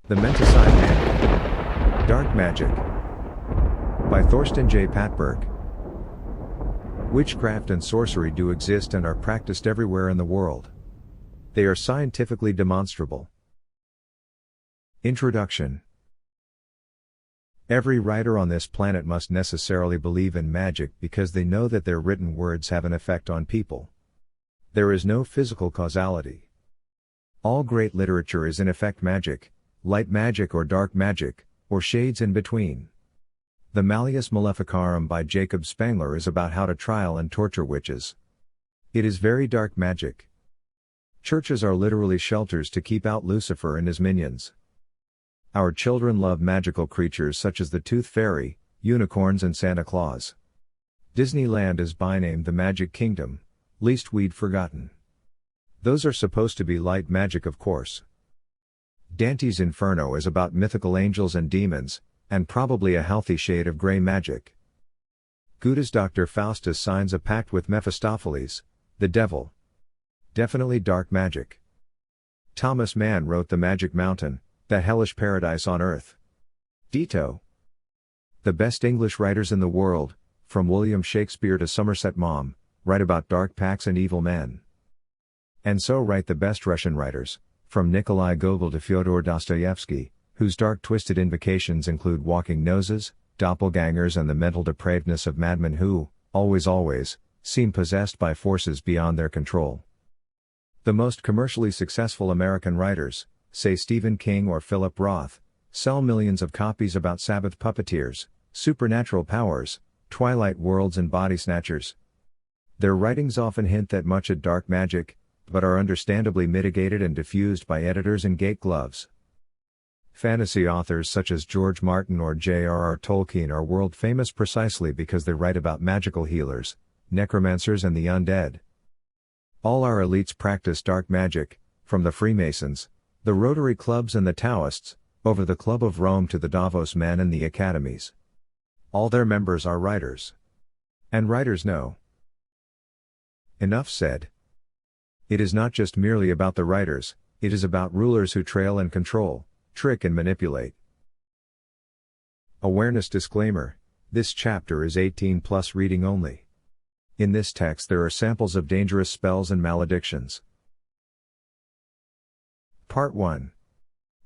The Menticide Manual. Dark Magic. By Thorsten J. Pattberg. Witchcraft and sorcery do exist and are practiced everywhere in the world. They are scientifically demonstrable. Introduction. Every writer on this planet must necessarily believe in magic because they know that their written words have an effect on people. There is no physical causality. All great literature is in effect magic, light magic or dark magic, or shades in between. The Malleus Maleficarum by Jacob Spengler is about how to trial and torture witches. It is very dark magic. Churches are literally shelters to keep out Lucifer and his minions. Our children love magical creatures such as the Tooth Fairy, unicorns and Santa Claus. Disneyland is by name the Magic Kingdom, least we'd forgotten. Those are supposed to be light magic, of course. Dante's Inferno is about mythical angels and demons, and probably a healthy shade of grey magic. Goethe's Dr. Faustus signs a pact with Mephistopheles, the devil. Definitely dark magic. Thomas Mann wrote The Magic Mountain, that hellish paradise on earth. Ditto. The best English writers in the world, from William Shakespeare to Somerset Maugham, write about dark pacts and evil men. And so write the best Russian writers, from Nikolai Gogol to Fyodor Dostoevsky, whose dark twisted invocations include walking noses, doppelgangers and the mental depravedness of madmen who, always, seem possessed by forces beyond their control. The most commercially successful American writers, say Stephen King or Philip Roth, sell millions of copies about Sabbath puppeteers, supernatural powers, twilight worlds and body snatchers. Their writings often hint that much at dark magic, but are understandably mitigated and diffused by editors in gate gloves. Fantasy authors such as George Martin or J.R.R. Tolkien are world famous precisely because they write about magical healers, necromancers and the undead. All our elites practice dark magic, from the Freemasons, the Rotary Clubs and the Taoists, over the Club of Rome to the Davos men and the academies. All their members are writers. And writers know. Enough said. It is not just merely about the writers, it is about rulers who trail and control, trick and manipulate. Awareness disclaimer: this chapter is 18+ reading only. In this text there are samples of dangerous spells and maledictions. Part 1.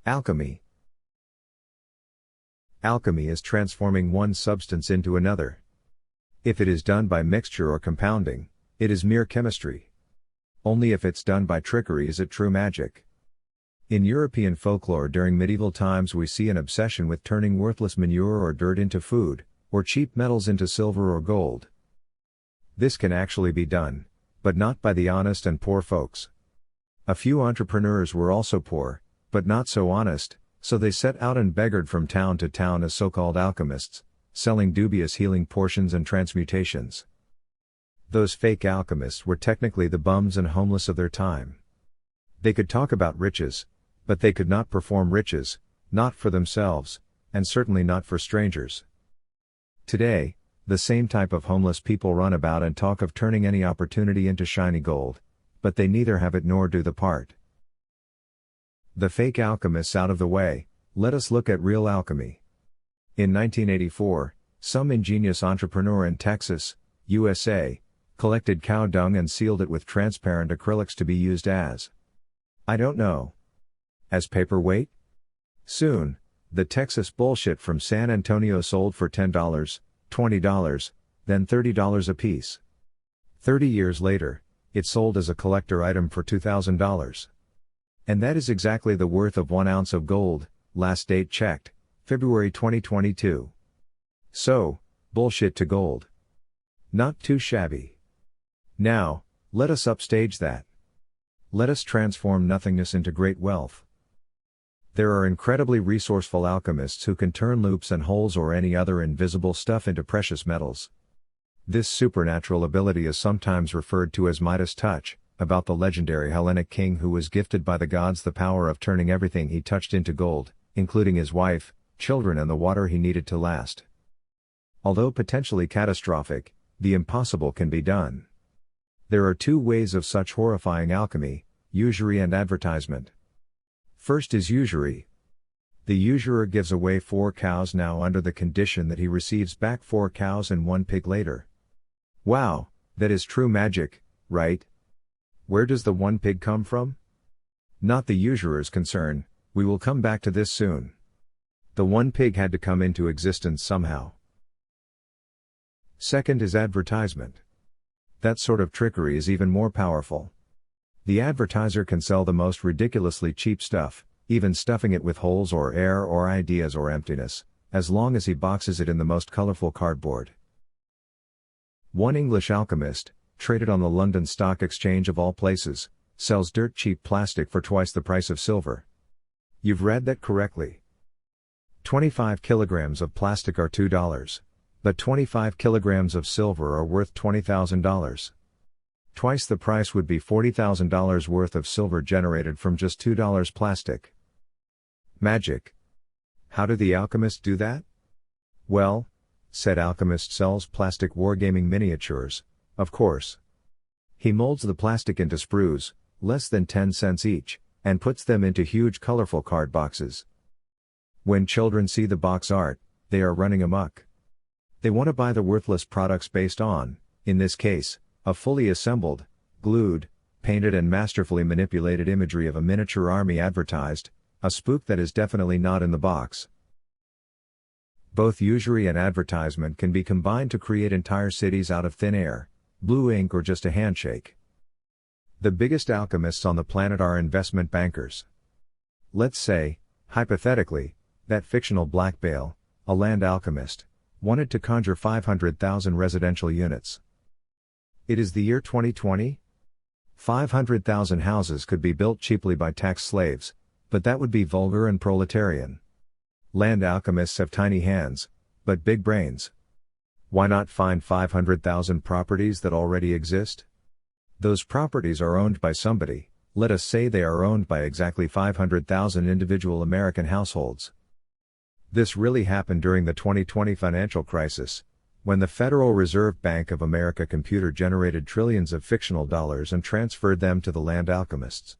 Alchemy. Alchemy is transforming one substance into another. If it is done by mixture or compounding, it is mere chemistry. Only if it's done by trickery is it true magic. In European folklore during medieval times we see an obsession with turning worthless manure or dirt into food, or cheap metals into silver or gold. This can actually be done, but not by the honest and poor folks. A few entrepreneurs were also poor, but not so honest, so they set out and beggared from town to town as so-called alchemists, selling dubious healing potions and transmutations. Those fake alchemists were technically the bums and homeless of their time. They could talk about riches, but they could not perform riches, not for themselves, and certainly not for strangers. Today, the same type of homeless people run about and talk of turning any opportunity into shiny gold, but they neither have it nor do the part. The fake alchemists out of the way, let us look at real alchemy. In 1984, some ingenious entrepreneur in Texas, USA, collected cow dung and sealed it with transparent acrylics to be used as, I don't know, as paperweight? Soon, the Texas bullshit from San Antonio sold for $10, $20, then $30 a piece. 30 years later, it sold as a collector item for $2,000. And that is exactly the worth of 1 ounce of gold, last date checked, February 2022. So, bullshit to gold. Not too shabby. Now, let us upstage that. Let us transform nothingness into great wealth. There are incredibly resourceful alchemists who can turn loops and holes or any other invisible stuff into precious metals. This supernatural ability is sometimes referred to as Midas touch, about the legendary Hellenic king who was gifted by the gods the power of turning everything he touched into gold, including his wife, children and the water he needed to last. Although potentially catastrophic, the impossible can be done. There are two ways of such horrifying alchemy: usury and advertisement. First is usury. The usurer gives away 4 cows now under the condition that he receives back 4 cows and 1 pig later. Wow, that is true magic, right? Where does the 1 pig come from? Not the usurer's concern, we will come back to this soon. The 1 pig had to come into existence somehow. Second is advertisement. That sort of trickery is even more powerful. The advertiser can sell the most ridiculously cheap stuff, even stuffing it with holes or air or ideas or emptiness, as long as he boxes it in the most colorful cardboard. One English alchemist, traded on the London Stock Exchange of all places, sells dirt cheap plastic for twice the price of silver. You've read that correctly. 25 kilograms of plastic are $2, but 25 kilograms of silver are worth $20,000. Twice the price would be $40,000 worth of silver generated from just $2 plastic. Magic. How did the alchemist do that? Well, said alchemist sells plastic wargaming miniatures, of course. He molds the plastic into sprues, less than 10 cents each, and puts them into huge colorful card boxes. When children see the box art, they are running amok. They want to buy the worthless products based on, in this case, a fully assembled, glued, painted and masterfully manipulated imagery of a miniature army advertised, a spook that is definitely not in the box. Both usury and advertisement can be combined to create entire cities out of thin air, blue ink or just a handshake. The biggest alchemists on the planet are investment bankers. Let's say, hypothetically, that fictional Black Bale, a land alchemist, wanted to conjure 500,000 residential units. It is the year 2020? 500,000 houses could be built cheaply by tax slaves, but that would be vulgar and proletarian. Land alchemists have tiny hands, but big brains. Why not find 500,000 properties that already exist? Those properties are owned by somebody, let us say they are owned by exactly 500,000 individual American households. This really happened during the 2020 financial crisis, when the Federal Reserve Bank of America computer-generated trillions of fictional dollars and transferred them to the land alchemists.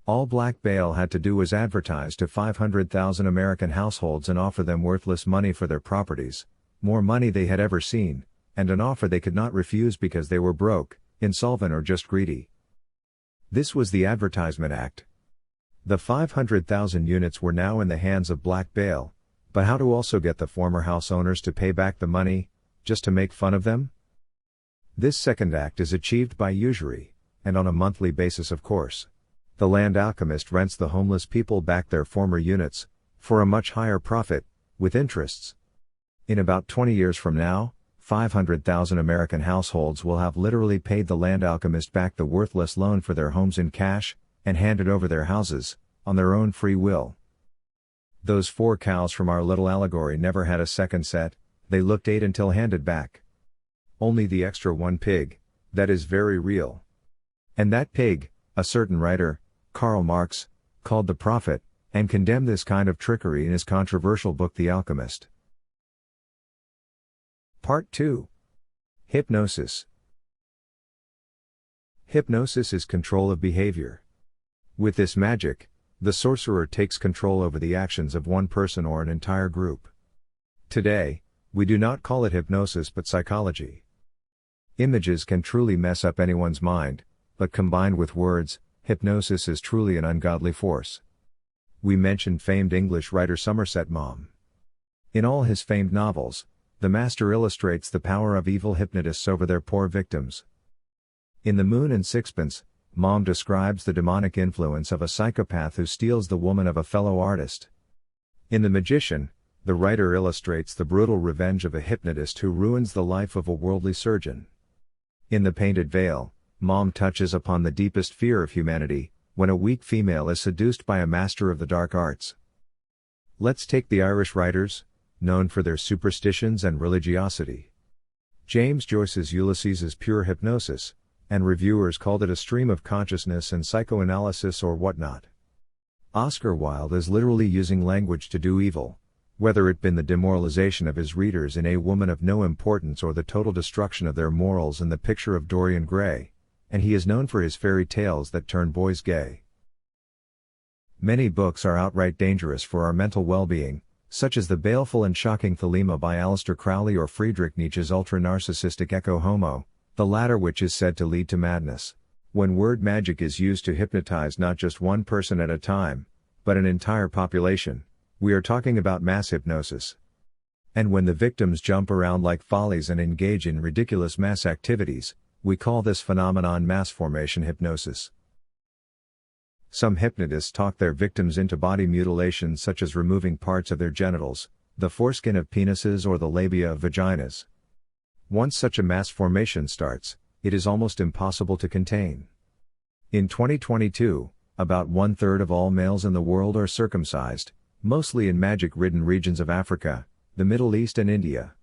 All Black Bale had to do was advertise to 500,000 American households and offer them worthless money for their properties, more money they had ever seen, and an offer they could not refuse because they were broke, insolvent or just greedy. This was the Advertisement Act. The 500,000 units were now in the hands of Black Bale, but how to also get the former house owners to pay back the money, just to make fun of them? This second act is achieved by usury, and on a monthly basis of course. The land alchemist rents the homeless people back their former units, for a much higher profit, with interests. In about 20 years from now, 500,000 American households will have literally paid the land alchemist back the worthless loan for their homes in cash, and handed over their houses, on their own free will. Those 4 cows from our little allegory never had a second set, they looked 8 until handed back. Only the extra 1 pig, that is very real. And that pig, a certain writer, Karl Marx, called the prophet, and condemned this kind of trickery in his controversial book The Alchemist. Part 2. Hypnosis. Hypnosis is control of behavior. With this magic, the sorcerer takes control over the actions of one person or an entire group. Today, we do not call it hypnosis but psychology. Images can truly mess up anyone's mind, but combined with words, hypnosis is truly an ungodly force. We mentioned famed English writer Somerset Maugham. In all his famed novels, the master illustrates the power of evil hypnotists over their poor victims. In The Moon and Sixpence, Maugham describes the demonic influence of a psychopath who steals the woman of a fellow artist. In The Magician, the writer illustrates the brutal revenge of a hypnotist who ruins the life of a worldly surgeon. In The Painted Veil, Maugham touches upon the deepest fear of humanity, when a weak female is seduced by a master of the dark arts. Let's take the Irish writers, known for their superstitions and religiosity. James Joyce's Ulysses is pure hypnosis, and reviewers called it a stream of consciousness and psychoanalysis or whatnot. Oscar Wilde is literally using language to do evil, whether it been the demoralization of his readers in A Woman of No Importance or the total destruction of their morals in The Picture of Dorian Gray, and he is known for his fairy tales that turn boys gay. Many books are outright dangerous for our mental well-being, such as The Baleful and Shocking Thelema by Aleister Crowley or Friedrich Nietzsche's ultra-narcissistic Ecce Homo, the latter which is said to lead to madness. When word magic is used to hypnotize not just one person at a time, but an entire population, we are talking about mass hypnosis. And when the victims jump around like follies and engage in ridiculous mass activities, we call this phenomenon mass formation hypnosis. Some hypnotists talk their victims into body mutilation, such as removing parts of their genitals, the foreskin of penises or the labia of vaginas. Once such a mass formation starts, it is almost impossible to contain. In 2022, about 1/3 of all males in the world are circumcised, mostly in magic-ridden regions of Africa, the Middle East and India.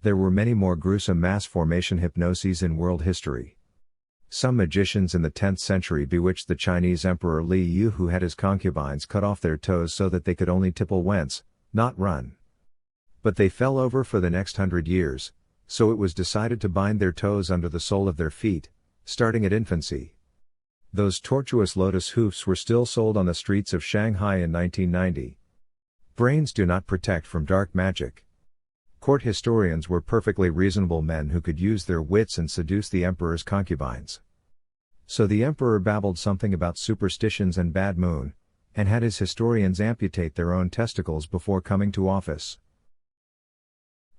There were many more gruesome mass formation hypnoses in world history. Some magicians in the 10th century bewitched the Chinese Emperor Li Yu, who had his concubines cut off their toes so that they could only tipple whence, not run. But they fell over for the next 100 years, so it was decided to bind their toes under the sole of their feet, starting at infancy. Those tortuous lotus hoofs were still sold on the streets of Shanghai in 1990. Brains do not protect from dark magic. Court historians were perfectly reasonable men who could use their wits and seduce the emperor's concubines. So the emperor babbled something about superstitions and bad moon, and had his historians amputate their own testicles before coming to office.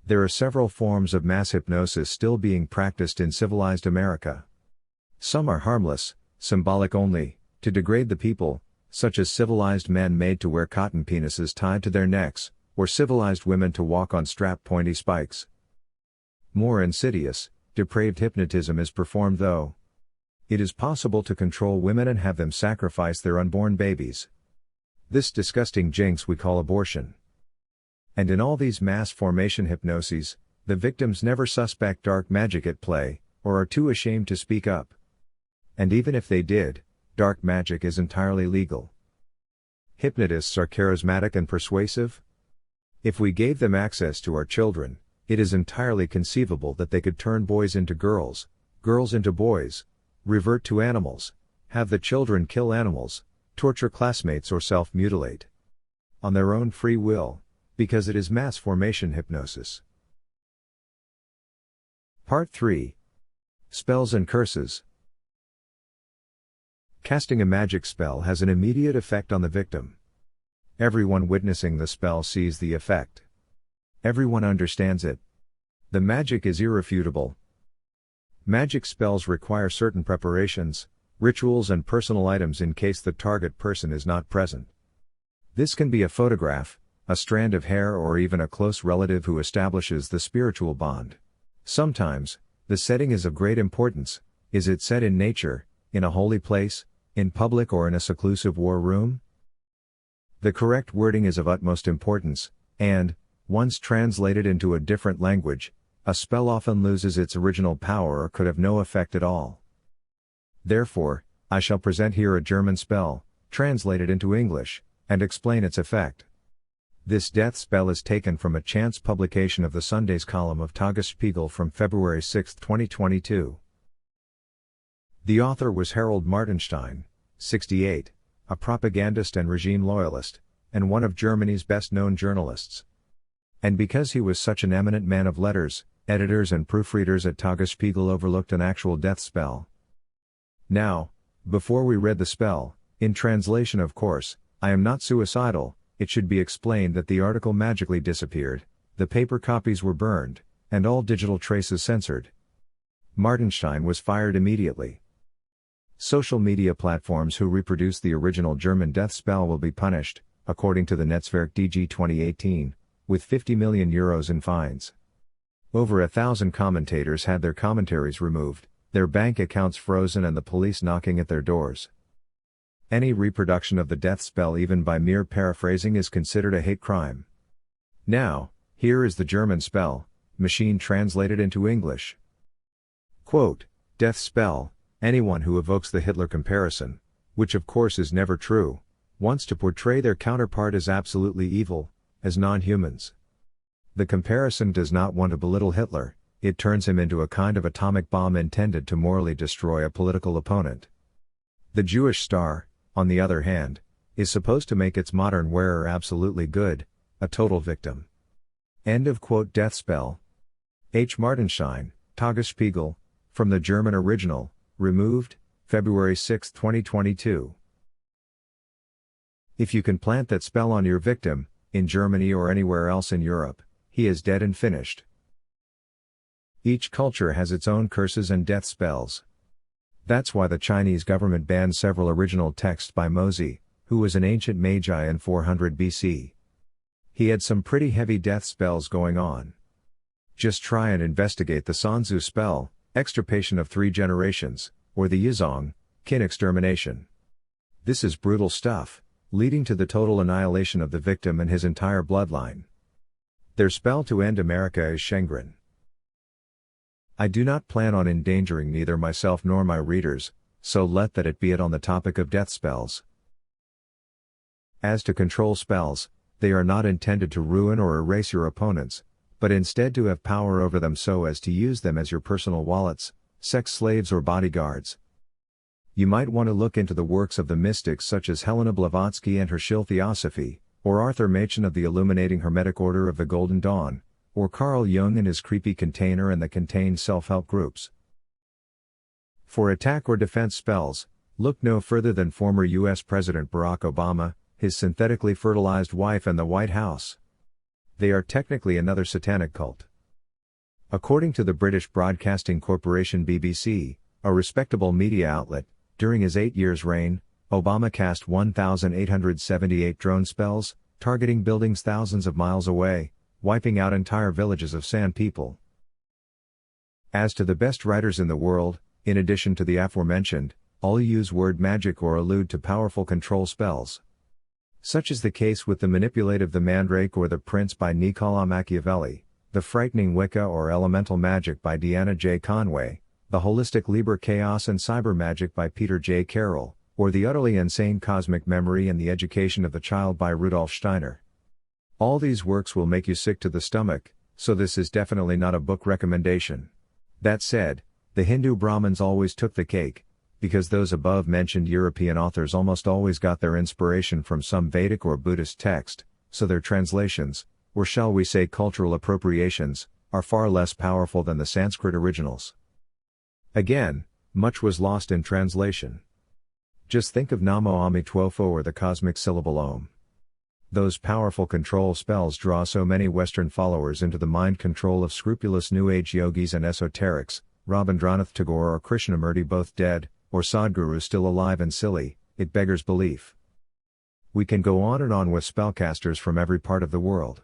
There are several forms of mass hypnosis still being practiced in civilized America. Some are harmless, symbolic only, to degrade the people, such as civilized men made to wear cotton penises tied to their necks, or civilized women to walk on strap-pointy spikes. More insidious, depraved hypnotism is performed though. It is possible to control women and have them sacrifice their unborn babies. This disgusting jinx we call abortion. And in all these mass formation hypnoses, the victims never suspect dark magic at play, or are too ashamed to speak up. And even if they did, dark magic is entirely legal. Hypnotists are charismatic and persuasive. If we gave them access to our children, it is entirely conceivable that they could turn boys into girls, girls into boys, revert to animals, have the children kill animals, torture classmates or self-mutilate. On their own free will, because it is mass formation hypnosis. Part 3. Spells and Curses. Casting a magic spell has an immediate effect on the victim. Everyone witnessing the spell sees the effect. Everyone understands it. The magic is irrefutable. Magic spells require certain preparations, rituals and personal items in case the target person is not present. This can be a photograph, a strand of hair, or even a close relative who establishes the spiritual bond. Sometimes, the setting is of great importance. Is it set in nature, in a holy place, in public, or in a seclusive war room? The correct wording is of utmost importance, and, once translated into a different language, a spell often loses its original power or could have no effect at all. Therefore, I shall present here a German spell, translated into English, and explain its effect. This death spell is taken from a chance publication of the Sunday's column of Tagesspiegel from February 6, 2022. The author was Harold Martenstein, 68, a propagandist and regime loyalist, and one of Germany's best-known journalists. And because he was such an eminent man of letters, editors and proofreaders at Tagesspiegel overlooked an actual death spell. Now, before we read the spell, in translation of course, I am not suicidal. It should be explained that the article magically disappeared, the paper copies were burned, and all digital traces censored. Martenstein was fired immediately. Social media platforms who reproduce the original German death spell will be punished, according to the Netzwerk DG 2018, with 50 million euros in fines. Over 1,000 commentators had their commentaries removed, their bank accounts frozen, and the police knocking at their doors. Any reproduction of the death spell, even by mere paraphrasing, is considered a hate crime. Now, here is the German spell, machine translated into English. Quote, death spell, anyone who evokes the Hitler comparison, which of course is never true, wants to portray their counterpart as absolutely evil, as non-humans. The comparison does not want to belittle Hitler, it turns him into a kind of atomic bomb intended to morally destroy a political opponent. The Jewish star, on the other hand, is supposed to make its modern wearer absolutely good, a total victim. End of quote. Death spell. H. Martenschein, Tagesspiegel, from the German original, removed, February 6, 2022. If you can plant that spell on your victim, in Germany or anywhere else in Europe, he is dead and finished. Each culture has its own curses and death spells. That's why the Chinese government banned several original texts by Mozi, who was an ancient magi in 400 BC. He had some pretty heavy death spells going on. Just try and investigate the Sanzu spell, extirpation of 3 generations, or the Yizong, kin extermination. This is brutal stuff, leading to the total annihilation of the victim and his entire bloodline. Their spell to end America is Shengren. I do not plan on endangering neither myself nor my readers, so let that it be it on the topic of death spells. As to control spells, they are not intended to ruin or erase your opponents, but instead to have power over them so as to use them as your personal wallets, sex slaves or bodyguards. You might want to look into the works of the mystics such as Helena Blavatsky and her Shil Theosophy, or Arthur Machen of the Illuminating Hermetic Order of the Golden Dawn, or Carl Jung and his Creepy Container and the Contained Self-Help Groups. For attack or defense spells, look no further than former U.S. President Barack Obama, his synthetically fertilized wife and the White House. They are technically another satanic cult. According to the British Broadcasting Corporation BBC, a respectable media outlet, during his 8 years' reign, Obama cast 1,878 drone spells, targeting buildings thousands of miles away, wiping out entire villages of San people. As to the best writers in the world, in addition to the aforementioned, all use word magic or allude to powerful control spells. Such is the case with The Manipulative The Mandrake or The Prince by Niccolo Machiavelli, The Frightening Wicca or Elemental Magic by Deanna J. Conway, The Holistic Liber Chaos and Cyber Magic by Peter J. Carroll, or The Utterly Insane Cosmic Memory and the Education of the Child by Rudolf Steiner. All these works will make you sick to the stomach, so this is definitely not a book recommendation. That said, the Hindu Brahmins always took the cake, because those above-mentioned European authors almost always got their inspiration from some Vedic or Buddhist text, so their translations, or shall we say cultural appropriations, are far less powerful than the Sanskrit originals. Again, much was lost in translation. Just think of Namo Amitwofo or the cosmic syllable Om. Those powerful control spells draw so many Western followers into the mind control of scrupulous New Age yogis and esoterics, Rabindranath Tagore or Krishnamurti both dead, or Sadhguru still alive and silly, it beggars belief. We can go on and on with spellcasters from every part of the world.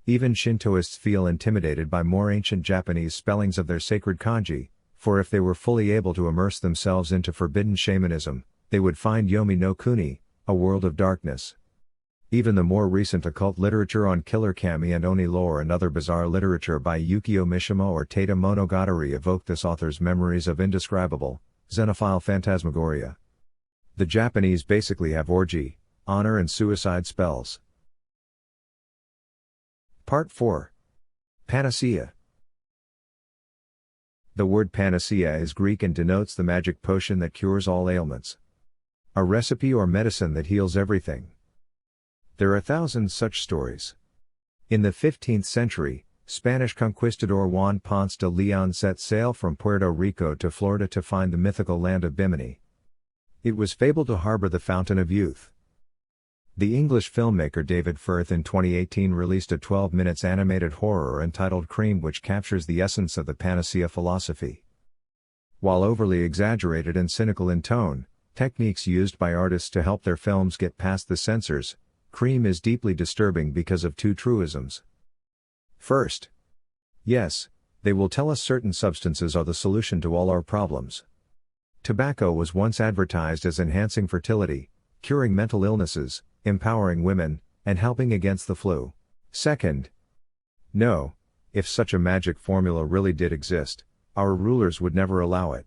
Even Shintoists feel intimidated by more ancient Japanese spellings of their sacred kanji, for if they were fully able to immerse themselves into forbidden shamanism, they would find Yomi no Kuni, a world of darkness. Even the more recent occult literature on Killer Kami and Oni lore and other bizarre literature by Yukio Mishima or Taita Monogatari evoke this author's memories of indescribable, xenophile phantasmagoria. The Japanese basically have orgy, honor and suicide spells. Part 4. Panacea. The word panacea is Greek and denotes the magic potion that cures all ailments. A recipe or medicine that heals everything. There are thousands such stories. In the 15th century, Spanish conquistador Juan Ponce de Leon set sail from Puerto Rico to Florida to find the mythical land of Bimini. It was fabled to harbor the fountain of youth. The English filmmaker David Firth in 2018 released a 12-minute animated horror entitled Cream, which captures the essence of the panacea philosophy. While overly exaggerated and cynical in tone, techniques used by artists to help their films get past the censors, Cream is deeply disturbing because of two truisms. First, yes, they will tell us certain substances are the solution to all our problems. Tobacco was once advertised as enhancing fertility, curing mental illnesses, empowering women, and helping against the flu. Second, no, if such a magic formula really did exist, our rulers would never allow it.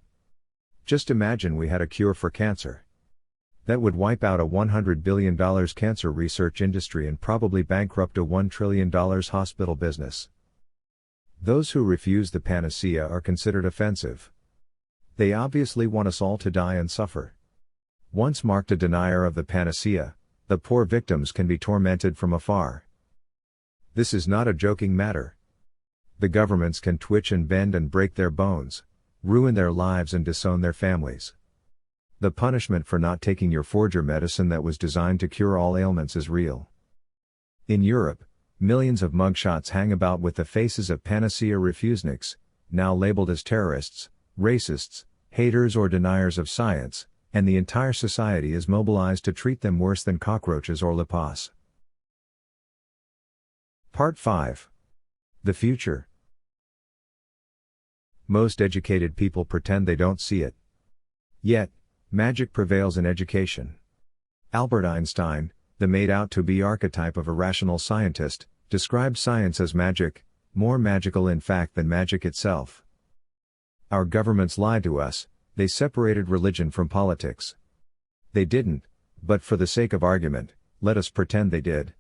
Just imagine we had a cure for cancer. That would wipe out a $100 billion cancer research industry and probably bankrupt a $1 trillion hospital business. Those who refuse the panacea are considered offensive. They obviously want us all to die and suffer. Once marked a denier of the Panacea, the poor victims can be tormented from afar. This is not a joking matter. The governments can twitch and bend and break their bones, ruin their lives and disown their families. The punishment for not taking your forger medicine that was designed to cure all ailments is real. In Europe, millions of mugshots hang about with the faces of Panacea refuseniks, now labeled as terrorists, racists, haters or deniers of science, and the entire society is mobilized to treat them worse than cockroaches or lipas. Part 5. The Future. Most educated people pretend they don't see it. Yet, magic prevails in education. Albert Einstein, the made-out-to-be archetype of a rational scientist, described science as magic, more magical in fact than magic itself. Our governments lied to us, they separated religion from politics. They didn't, but for the sake of argument, let us pretend they did.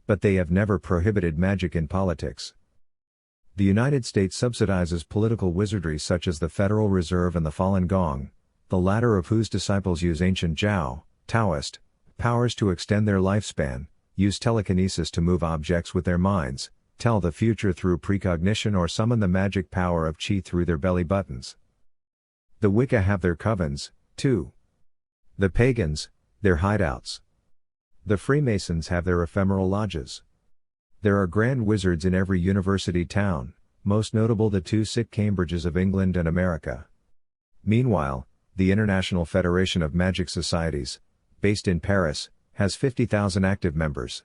But they have never prohibited magic in politics. The United States subsidizes political wizardry such as the Federal Reserve and the Falun Gong, the latter of whose disciples use ancient Taoist powers to extend their lifespan, use telekinesis to move objects with their minds, tell the future through precognition or summon the magic power of chi through their belly buttons. The Wicca have their covens, too. The pagans, their hideouts. The Freemasons have their ephemeral lodges. There are grand wizards in every university town, most notable the two sick Cambridges of England and America. Meanwhile, the International Federation of Magic Societies, based in Paris, has 50,000 active members.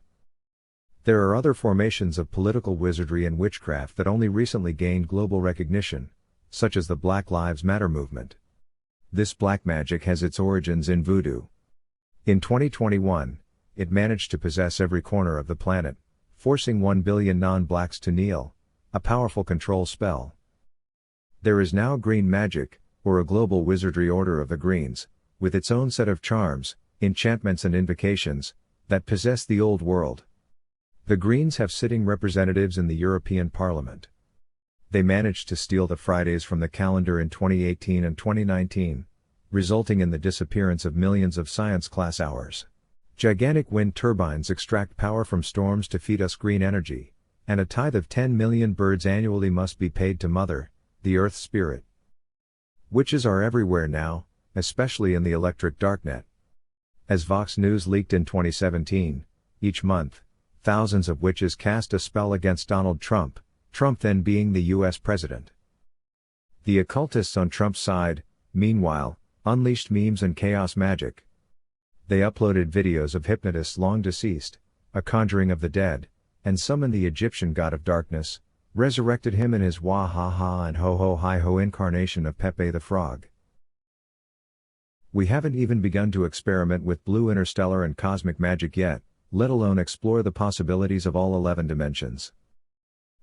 There are other formations of political wizardry and witchcraft that only recently gained global recognition, such as the Black Lives Matter movement. This black magic has its origins in voodoo. In 2021, it managed to possess every corner of the planet, forcing 1 billion non-blacks to kneel, a powerful control spell. There is now green magic, or a global wizardry order of the greens, with its own set of charms, enchantments and invocations, that possess the old world. The Greens have sitting representatives in the European Parliament. They managed to steal the Fridays from the calendar in 2018 and 2019, resulting in the disappearance of millions of science class hours. Gigantic wind turbines extract power from storms to feed us green energy, and a tithe of 10 million birds annually must be paid to Mother, the Earth Spirit. Witches are everywhere now, especially in the electric darknet. As Vox News leaked in 2017, each month, thousands of witches cast a spell against Donald Trump, Trump then being the US president. The occultists on Trump's side, meanwhile, unleashed memes and chaos magic. They uploaded videos of hypnotists long deceased, a conjuring of the dead, and summoned the Egyptian god of darkness, resurrected him in his wah-ha-ha and ho-ho-hi-ho incarnation of Pepe the Frog. We haven't even begun to experiment with blue interstellar and cosmic magic yet, let alone explore the possibilities of all 11 dimensions.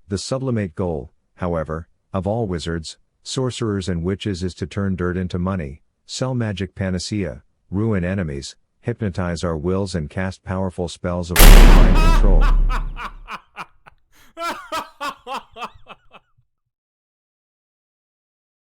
The sublimate goal, however, of all wizards, sorcerers and witches is to turn dirt into money, sell magic panacea, ruin enemies, hypnotize our wills and cast powerful spells of mind control.